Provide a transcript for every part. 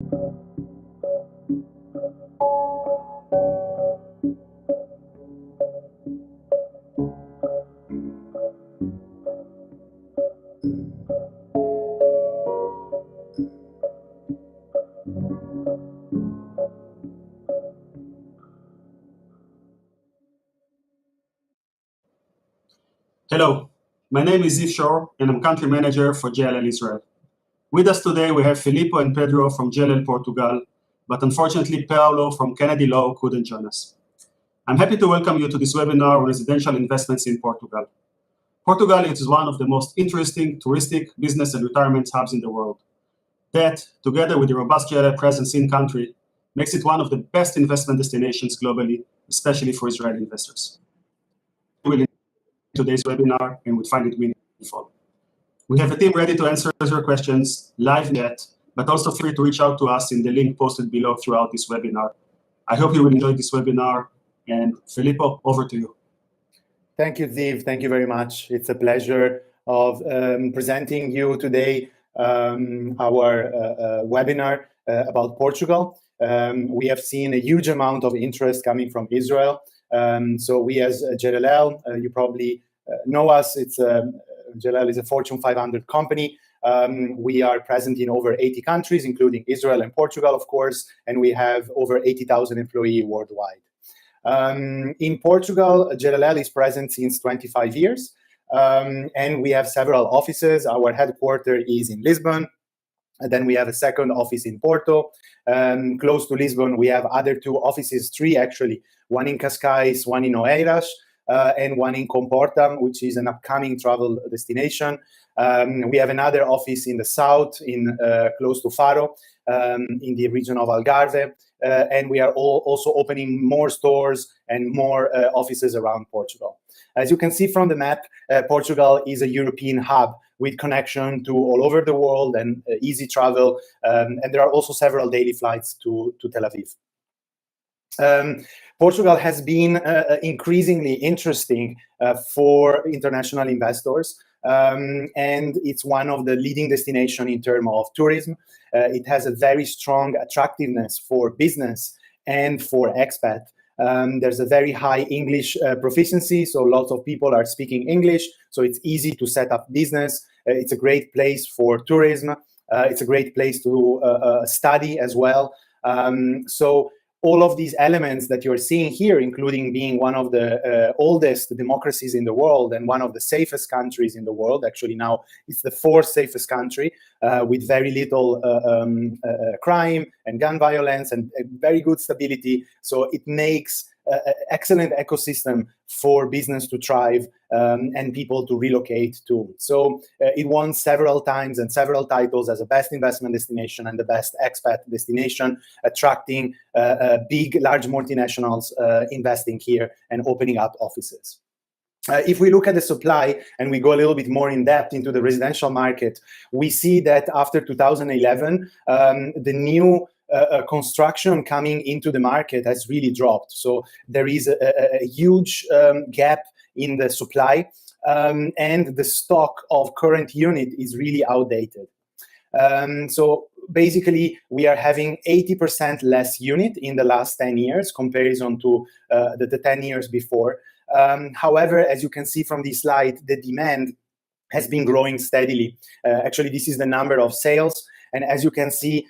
Hello, my name is Ziv Shor, and I'm country manager for JLL Israel. With us today, we have Filippo and Pedro from JLL Portugal, but unfortunately, Paolo from Kennedy Law couldn't join us. I'm happy to welcome you to this webinar on residential investments in Portugal. Portugal is one of the most interesting touristic, business, and retirement hubs in the world. That, together with the robust JLL presence in country, makes it one of the best investment destinations globally, especially for Israeli investors. We will today's webinar and would find it meaningful. We have a team ready to answer your questions live yet, but also free to reach out to us in the link posted below throughout this webinar. I hope you will enjoy this webinar, and Filippo, over to you. Thank you, Ziv. Thank you very much. It's a pleasure of presenting you today our webinar about Portugal. We have seen a huge amount of interest coming from Israel. So we as JLL, you probably know us. JLL is a Fortune 500 company. We are present in over 80 countries, including Israel and Portugal, of course, and we have over 80,000 employees worldwide. In Portugal, JLL is present since 25 years, and we have several offices. Our headquarters is in Lisbon. And then we have a second office in Porto. Close to Lisbon, we have other two offices, three actually, one in Cascais, one in Oeiras, and one in Comporta, which is an upcoming travel destination. We have another office in the south, close to Faro, in the region of Algarve, and we are also opening more stores and more offices around Portugal. As you can see from the map, Portugal is a European hub with connection to all over the world and easy travel, and there are also several daily flights to Tel Aviv. Portugal has been increasingly interesting for international investors, and it's one of the leading destinations in terms of tourism. It has a very strong attractiveness for business and for expat. There's a very high English proficiency, so lots of people are speaking English, so it's easy to set up business. It's a great place for tourism. It's a great place to study as well. So all of these elements that you're seeing here, including being one of the oldest democracies in the world and one of the safest countries in the world, actually now it's the fourth safest country with very little crime and gun violence and very good stability. So it makes an excellent ecosystem for business to thrive and people to relocate to. So it won several times and several titles as a best investment destination and the best expat destination, attracting big, large multinationals investing here and opening up offices. If we look at the supply and we go a little bit more in depth into the residential market, we see that after 2011, the new construction coming into the market has really dropped. So there is a huge gap in the supply, and the stock of current unit is really outdated. So basically, we are having 80% less unit in the last 10 years comparison to the 10 years before. However, as you can see from this slide, the demand has been growing steadily. Actually, this is the number of sales. And as you can see,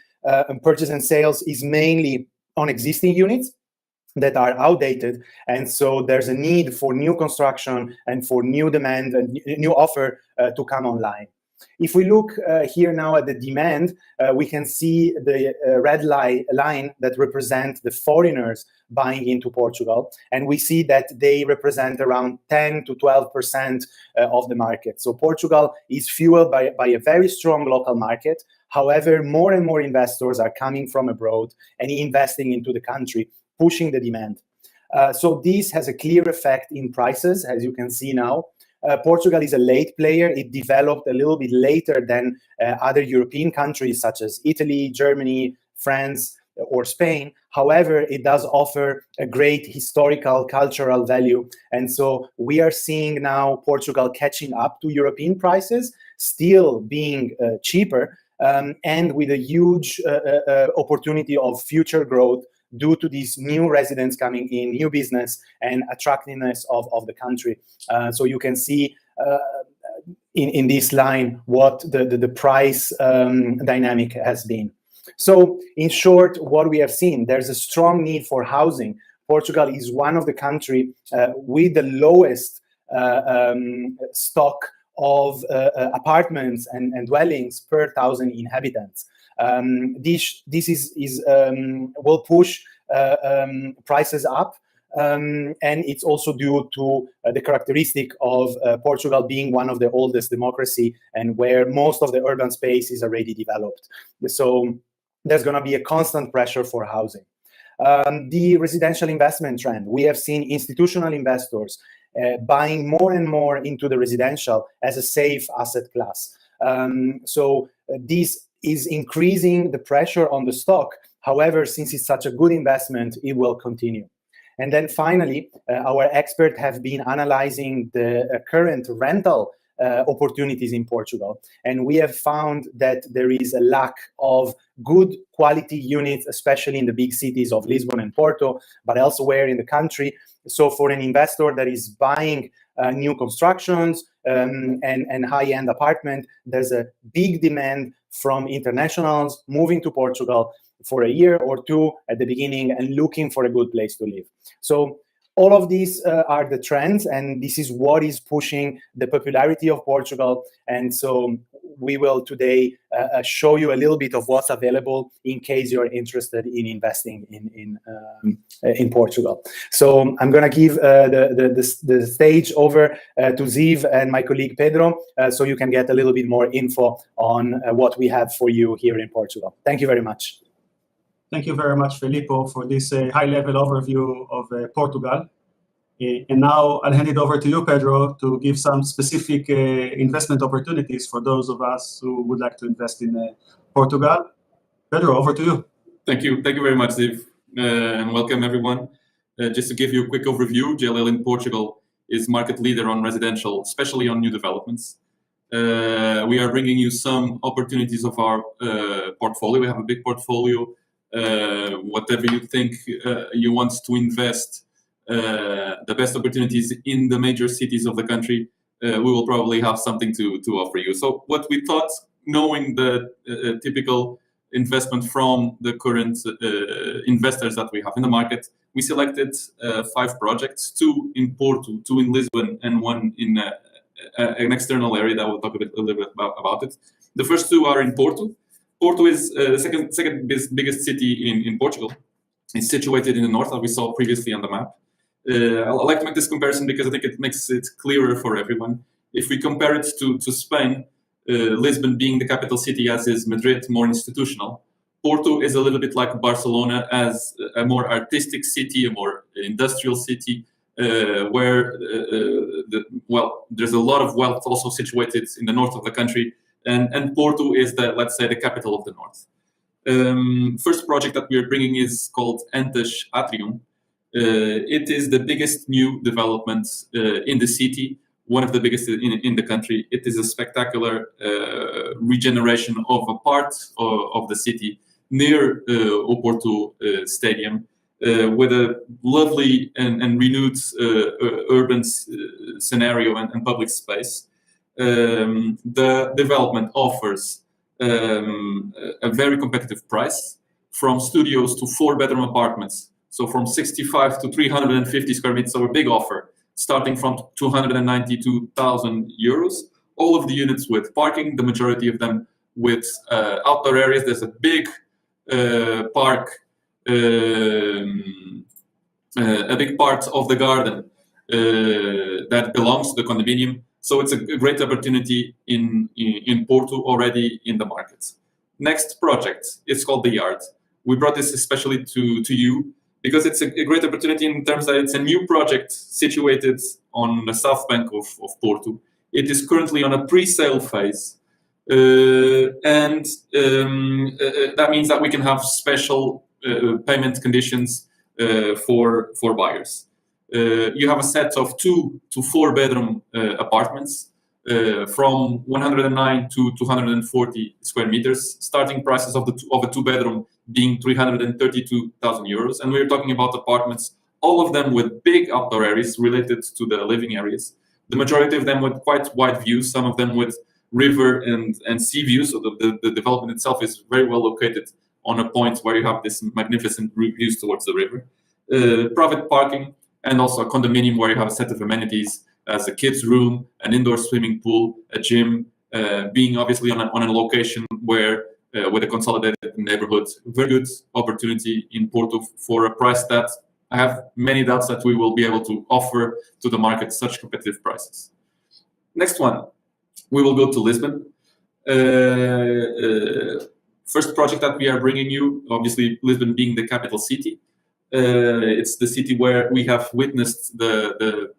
purchase and sales is mainly on existing units that are outdated. And so there's a need for new construction and for new demand and new offer to come online. If we look here now at the demand, we can see the red line that represents the foreigners buying into Portugal. And we see that they represent around 10 to 12% of the market. So Portugal is fueled by a very strong local market. However, more and more investors are coming from abroad and investing into the country, pushing the demand. So this has a clear effect in prices, as you can see now. Portugal is a late player. It developed a little bit later than other European countries such as Italy, Germany, France, or Spain. However, it does offer a great historical, cultural value. And so we are seeing now Portugal catching up to European prices, still being cheaper, and with a huge opportunity of future growth due to these new residents coming in, new business, and attractiveness of the country. So you can see in this line what the price dynamic has been. So in short, what we have seen, there's a strong need for housing. Portugal is one of the countries with the lowest stock of apartments and dwellings per 1,000 inhabitants. This will push prices up, and it's also due to the characteristic of Portugal being one of the oldest democracy and where most of the urban space is already developed. So there's going to be a constant pressure for housing. The residential investment trend, we have seen institutional investors buying more and more into the residential as a safe asset class. So this is increasing the pressure on the stock. However, since it's such a good investment, it will continue. And then finally, our experts have been analyzing the current rental opportunities in Portugal. And we have found that there is a lack of good quality units, especially in the big cities of Lisbon and Porto, but elsewhere in the country. So for an investor that is buying new constructions and high-end apartment, there's a big demand from internationals moving to Portugal for a year or two at the beginning and looking for a good place to live. So all of these are the trends, and this is what is pushing the popularity of Portugal. And so we will today show you a little bit of what's available in case you're interested in investing in Portugal. So I'm going to give the stage over to Ziv and my colleague Pedro, so you can get a little bit more info on what we have for you here in Portugal. Thank you very much. Thank you very much, Filippo, for this high-level overview of Portugal. And now I'll hand it over to you, Pedro, to give some specific investment opportunities for those of us who would like to invest in Portugal. Pedro, over to you. Thank you. Thank you very much, Ziv, and welcome, everyone. Just to give you a quick overview, JLL in Portugal is market leader on residential, especially on new developments. We are bringing you some opportunities of our portfolio. We have a big portfolio. Whatever you think you want to invest, the best opportunities in the major cities of the country, we will probably have something to offer you. So what we thought, knowing the typical investment from the current investors that we have in the market, we selected 5 projects, 2 in Porto, 2 in Lisbon, and 1 in an external area that we'll talk a little bit about it. The first 2 are in Porto. Porto is the second biggest city in Portugal. It's situated in the north, as we saw previously on the map. I like to make this comparison because I think it makes it clearer for everyone. If we compare it to Spain, Lisbon being the capital city, as is Madrid, more institutional. Porto is a little bit like Barcelona, as a more artistic city, a more industrial city, where there's a lot of wealth also situated in the north of the country. And Porto is let's say, the capital of the north. First project that we are bringing is called Atrium. It is the biggest new development in the city, one of the biggest in the country. It is a spectacular regeneration of a part of the city near Porto Stadium, with a lovely and renewed urban scenario and public space. The development offers a very competitive price, from studios to 4-bedroom apartments. So from 65 to 350 square meters, so a big offer, starting from 292,000 euros. All of the units with parking, the majority of them with outdoor areas. There's a big park, a big part of the garden that belongs to the condominium. So it's a great opportunity in Porto, already in the market. Next project is called The Yard. We brought this especially to you because it's a great opportunity in terms that it's a new project situated on the south bank of Porto. It is currently on a pre-sale phase. And that means that we can have special payment conditions for buyers. You have a set of 2 to 4-bedroom apartments from 109 to 240 square meters. Starting prices of a two-bedroom being 332,000 euros, and we're talking about apartments, all of them with big outdoor areas related to the living areas. The majority of them with quite wide views, some of them with river and sea views. So the development itself is very well located on a point where you have this magnificent views towards the river. Private parking, and also a condominium where you have a set of amenities as a kids' room, an indoor swimming pool, a gym, being obviously on a location where with a consolidated neighborhood. Very good opportunity in Porto for a price that I have many doubts that we will be able to offer to the market such competitive prices. Next one, we will go to Lisbon. First project that we are bringing you, obviously Lisbon being the capital city. It's the city where we have witnessed the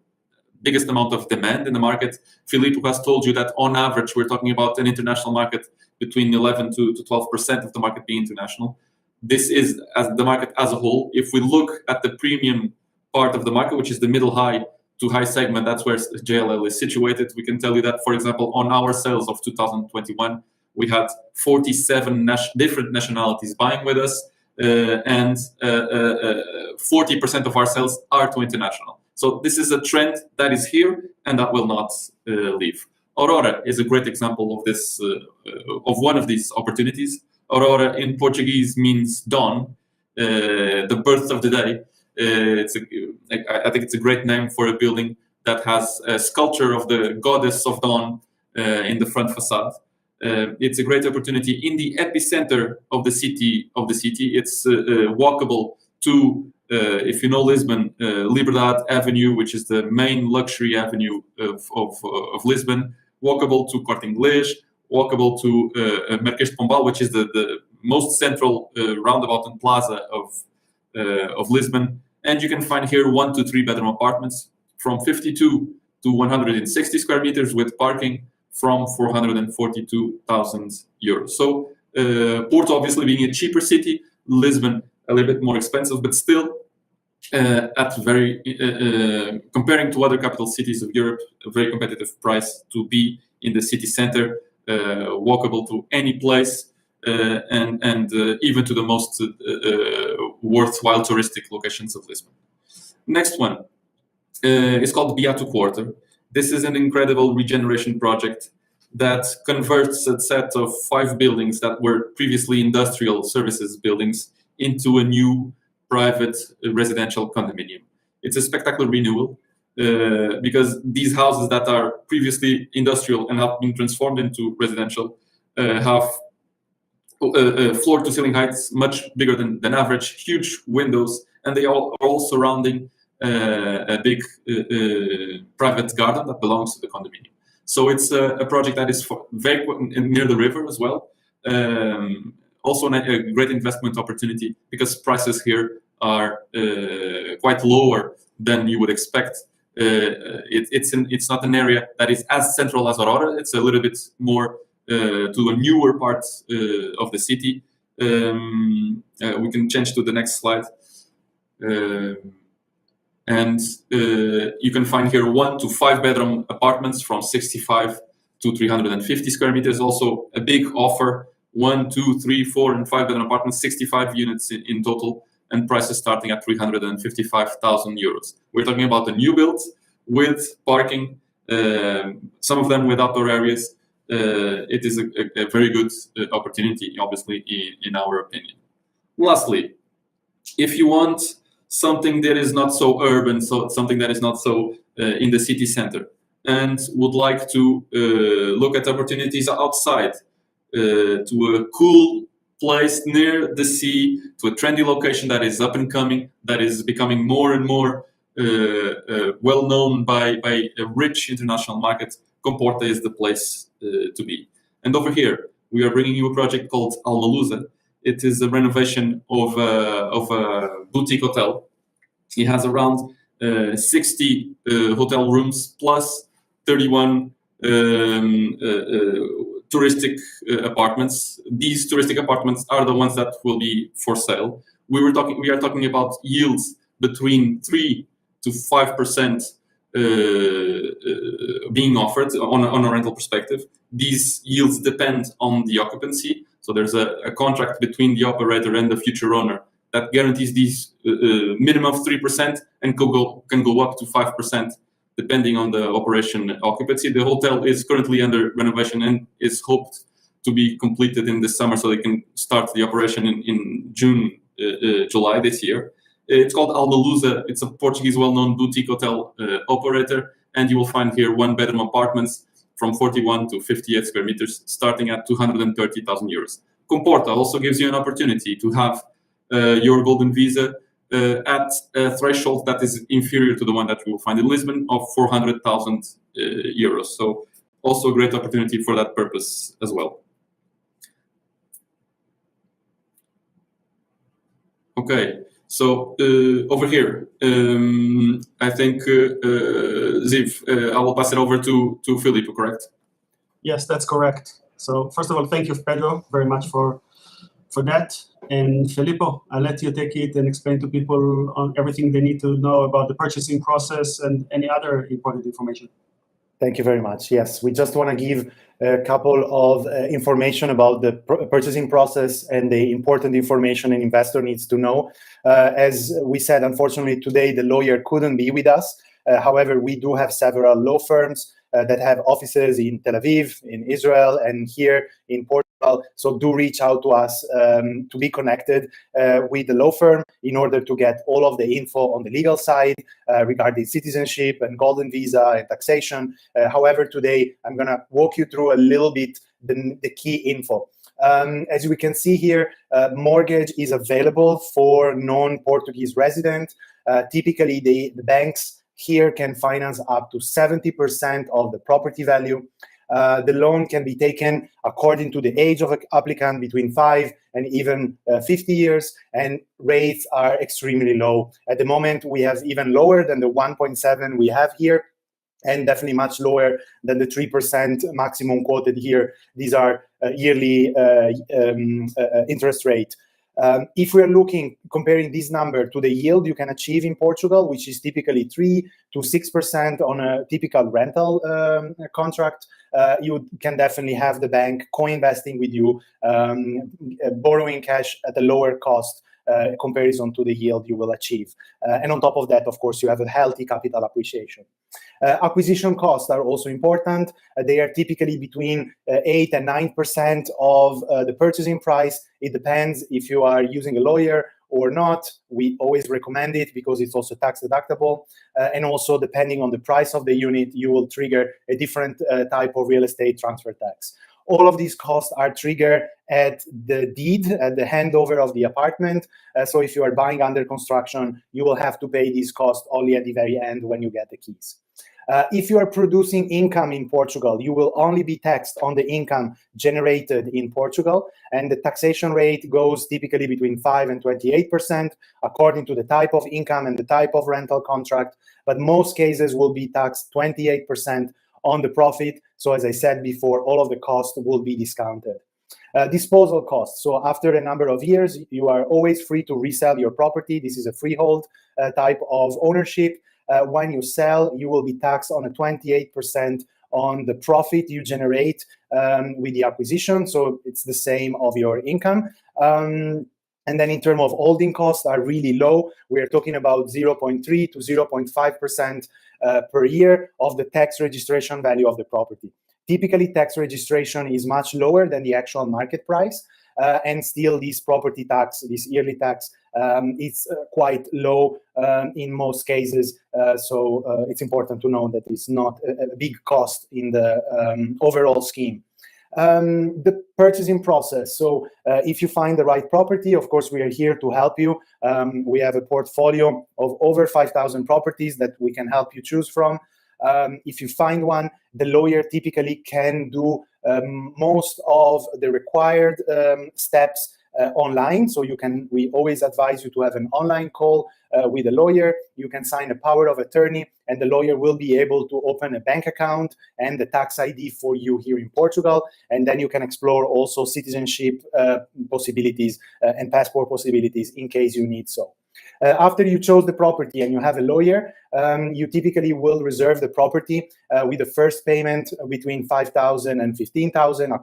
biggest amount of demand in the market. Filippo has told you that on average, we're talking about an international market between 11 to 12% of the market being international. This is as the market as a whole. If we look at the premium part of the market, which is the middle high to high segment, that's where JLL is situated. We can tell you that, for example, on our sales of 2021, we had 47 different nationalities buying with us, and 40% of our sales are to international. So this is a trend that is here and that will not leave. Aurora is a great example of this, of one of these opportunities. Aurora in Portuguese means dawn, the birth of the day. I think it's a great name for a building that has a sculpture of the goddess of dawn in the front facade. It's a great opportunity in the epicenter of the city. It's walkable to, if you know Lisbon, Liberdade Avenue, which is the main luxury avenue of Lisbon. Walkable to Corte Inglês, walkable to Marquês de Pombal, which is the most central roundabout and plaza of Lisbon. And you can find here 1 to 3 bedroom apartments from 52 to 160 square meters with parking from 442,000 euros. So Porto obviously being a cheaper city, Lisbon a little bit more expensive, but still at very, comparing to other capital cities of Europe, a very competitive price to be in the city center, walkable to any place, and even to the most worthwhile touristic locations of Lisbon. Next one is called Viato Quarter. This is an incredible regeneration project that converts a set of 5 buildings that were previously industrial services buildings into a new private residential condominium. It's a spectacular renewal because these houses that are previously industrial and have been transformed into residential have floor-to-ceiling heights much bigger than average, huge windows, and they are all surrounding a big private garden that belongs to the condominium. So it's a project that is very near the river as well. Also a great investment opportunity because prices here are quite lower than you would expect. It's not an area that is as central as Aurora. It's a little bit more to a newer part of the city. We can change to the next slide. And you can find here 1 to 5 bedroom apartments from 65 to 350 square meters. Also a big offer, 1, 2, 3, 4, and 5 bedroom apartments, 65 units in total, and prices starting at 355,000 euros. We're talking about the new builds with parking, some of them with outdoor areas. It is a very good opportunity, obviously, in our opinion. Lastly, if you want something that is not so urban, so something that is not so in the city center, and would like to look at opportunities outside, to a cool place near the sea, to a trendy location that is up and coming, that is becoming more and more well known by a rich international market, Comporta is the place to be. And over here, we are bringing you a project called Almaluza. It is a renovation of a boutique hotel. It has around 60 hotel rooms plus 31 touristic apartments. These touristic apartments are the ones that will be for sale. We are talking about yields between 3 to 5% being offered on a rental perspective. These yields depend on the occupancy. So there's a contract between the operator and the future owner that guarantees these minimum of 3% and can go up to 5% depending on the operation occupancy. The hotel is currently under renovation and is hoped to be completed in the summer so they can start the operation in June, July this year. It's called Almalusa. It's a Portuguese well-known boutique hotel operator, and you will find here one-bedroom apartments from 41 to 58 square meters, starting at 230,000 euros. Comporta also gives you an opportunity to have your golden visa at a threshold that is inferior to the one that you will find in Lisbon of 400,000 euros. So also a great opportunity for that purpose as well. Okay, so over here, I think, Ziv, I will pass it over to Filippo, correct? Yes, that's correct. So first of all, thank you, Pedro, very much for that. And Filippo, I'll let you take it and explain to people on everything they need to know about the purchasing process and any other important information. Thank you very much. Yes, we just want to give a couple of information about the purchasing process and the important information an investor needs to know. As we said, unfortunately, today the lawyer couldn't be with us. However, we do have several law firms that have offices in Tel Aviv, in Israel, and here in Portugal. So do reach out to us to be connected with the law firm in order to get all of the info on the legal side regarding citizenship and golden visa and taxation. However, today I'm going to walk you through a little bit the key info. As we can see here, mortgage is available for non-Portuguese residents. Typically, the banks here can finance up to 70% of the property value. The loan can be taken according to the age of the applicant, between 5 and even 50 years, and rates are extremely low. At the moment, we have even lower than the 1.7 we have here, and definitely much lower than the 3% maximum quoted here. These are yearly interest rate. If we're comparing this number to the yield you can achieve in Portugal, which is typically 3 to 6% on a typical rental contract, you can definitely have the bank co-investing with you, borrowing cash at a lower cost comparison to the yield you will achieve. And on top of that, of course, you have a healthy capital appreciation. Acquisition costs are also important. They are typically between 8 and 9% of the purchasing price. It depends if you are using a lawyer or not. We always recommend it because it's also tax deductible. And also, depending on the price of the unit, you will trigger a different type of real estate transfer tax. All of these costs are triggered at the deed, at the handover of the apartment. So if you are buying under construction, you will have to pay these costs only at the very end when you get the keys. If you are producing income in Portugal, you will only be taxed on the income generated in Portugal, and the taxation rate goes typically between 5 and 28% according to the type of income and the type of rental contract, but most cases will be taxed 28% on the profit. So as I said before, all of the costs will be discounted. Disposal costs. So after a number of years, you are always free to resell your property. This is a freehold type of ownership. When you sell, you will be taxed on a 28% on the profit you generate with the acquisition. So it's the same of your income. And then in terms of holding costs are really low. We are talking about 0.3 to 0.5% per year of the tax registration value of the property. Typically, tax registration is much lower than the actual market price. And still, this property tax, this yearly tax, it's quite low in most cases. So it's important to know that it's not a big cost in the overall scheme. The purchasing process. So if you find the right property, of course, we are here to help you. We have a portfolio of over 5,000 properties that we can help you choose from. If you find one, the lawyer typically can do most of the required steps online. So we always advise you to have an online call with a lawyer. You can sign a power of attorney, and the lawyer will be able to open a bank account and the tax ID for you here in Portugal. And then you can explore also citizenship possibilities and passport possibilities in case you need so. After you chose the property and you have a lawyer, you typically will reserve the property with the first payment between 5,000 and 15,000,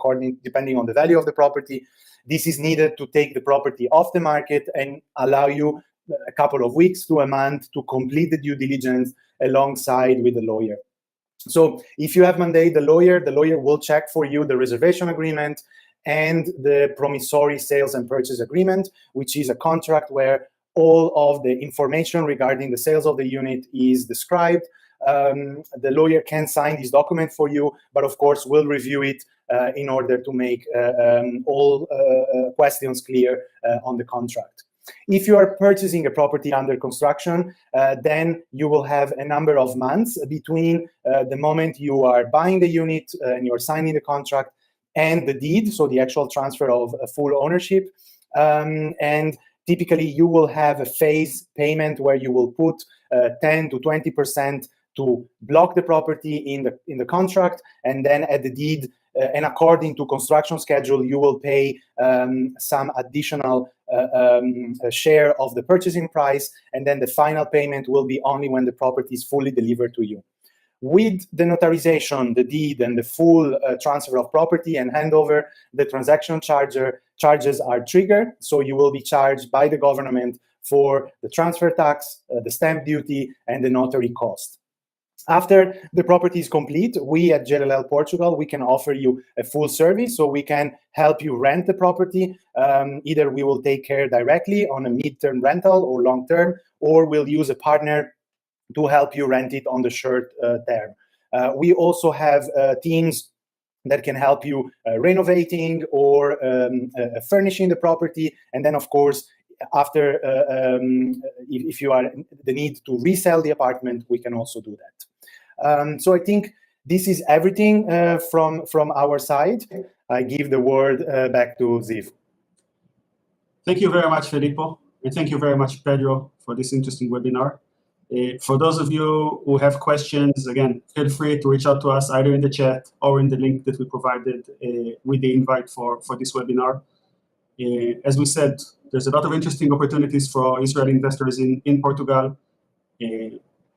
depending on the value of the property. This is needed to take the property off the market and allow you a couple of weeks to a month to complete the due diligence alongside with the lawyer. So if you have mandated the lawyer will check for you the reservation agreement and the promissory sales and purchase agreement, which is a contract where all of the information regarding the sales of the unit is described. The lawyer can sign this document for you, but of course will review it in order to make all questions clear on the contract. If you are purchasing a property under construction, then you will have a number of months between the moment you are buying the unit and you're signing the contract and the deed, so the actual transfer of full ownership. And typically, you will have a phase payment where you will put 10 to 20% to block the property in the contract, and then at the deed, and according to construction schedule, you will pay some additional share of the purchasing price, and then the final payment will be only when the property is fully delivered to you. With the notarization, the deed, and the full transfer of property and handover, the transaction charges are triggered, so you will be charged by the government for the transfer tax, the stamp duty, and the notary cost. After the property is complete, we at JLL Portugal, we can offer you a full service, so we can help you rent the property. Either we will take care directly on a mid-term rental or long-term, or we'll use a partner to help you rent it on the short term. We also have teams that can help you renovating or furnishing the property. And then, of course, after, if you are the need to resell the apartment, we can also do that. So I think this is everything from our side. I give the word back to Ziv. Thank you very much, Filippo. And thank you very much, Pedro, for this interesting webinar. For those of you who have questions, again, feel free to reach out to us either in the chat or in the link that we provided with the invite for this webinar. As we said, there's a lot of interesting opportunities for Israeli investors in Portugal.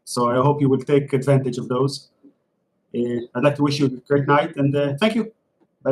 So I hope you will take advantage of those. I'd like to wish you a great night, and thank you.